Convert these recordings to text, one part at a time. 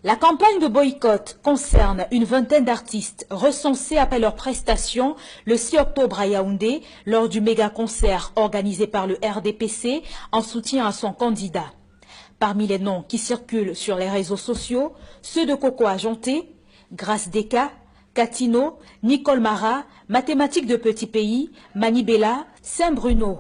La campagne de boycott concerne une vingtaine d'artistes recensés après leur prestation le 6 octobre à Yaoundé lors du méga-concert organisé par le RDPC en soutien à son candidat. Parmi les noms qui circulent sur les réseaux sociaux, ceux de Coco Ajonté, Grace Deka, Catino, Nicole Mara, Mathématiques de Petit Pays, Manibela, Saint-Bruno,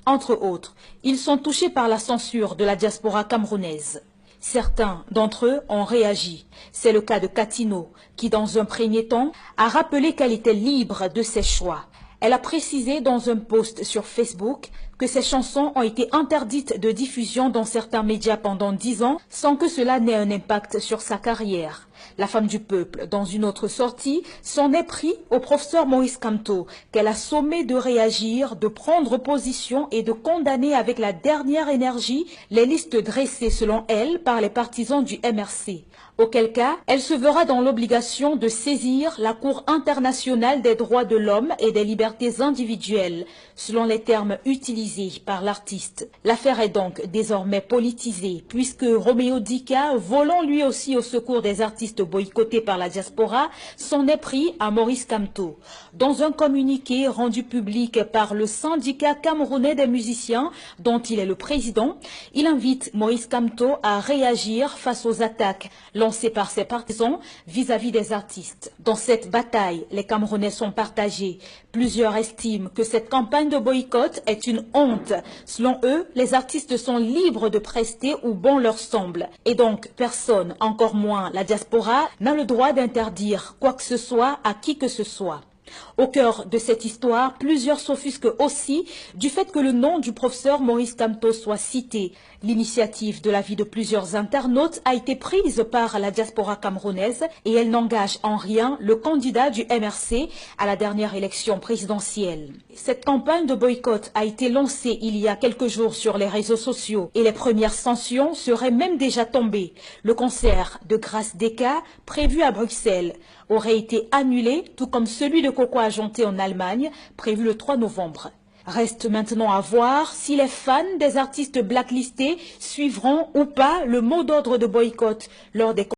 entre autres. Ils sont touchés par la censure de la diaspora camerounaise. Certains d'entre eux ont réagi. C'est le cas de Catino, qui dans un premier temps a rappelé qu'elle était libre de ses choix. Elle a précisé dans un post sur Facebook que ses chansons ont été interdites de diffusion dans certains médias pendant 10 ans sans que cela n'ait un impact sur sa carrière. La femme du peuple, dans une autre sortie, s'en est pris au professeur Maurice Kamto, qu'elle a sommé de réagir, de prendre position et de condamner avec la dernière énergie les listes dressées selon elle par les partisans du MRC. Auquel cas, elle se verra dans l'obligation de saisir la Cour internationale des droits de l'homme et des libertés individuelles, selon les termes utilisés par l'artiste. L'affaire est donc désormais politisée, puisque Roméo Dika, volant lui aussi au secours des artistes boycottés par la diaspora, s'en est pris à Maurice Kamto. Dans un communiqué rendu public par le syndicat camerounais des musiciens, dont il est le président, il invite Maurice Kamto à réagir face aux attaques lancées par ses partisans vis-à-vis des artistes. Dans cette bataille, les Camerounais sont partagés. Plusieurs estiment que cette campagne de boycott est une honte. Selon eux, les artistes sont libres de prester où bon leur semble. Et donc, personne, encore moins la diaspora, n'a le droit d'interdire quoi que ce soit à qui que ce soit. Au cœur de cette histoire, plusieurs s'offusquent aussi du fait que le nom du professeur Maurice Kamto soit cité. L'initiative de l'avis de plusieurs internautes a été prise par la diaspora camerounaise et elle n'engage en rien le candidat du MRC à la dernière élection présidentielle. Cette campagne de boycott a été lancée il y a quelques jours sur les réseaux sociaux et les premières sanctions seraient même déjà tombées. Le concert de Grace Deka, prévu à Bruxelles, aurait été annulé, tout comme celui de Coco Ajonté en Allemagne, prévu le 3 novembre. Reste maintenant à voir si les fans des artistes blacklistés suivront ou pas le mot d'ordre de boycott lors des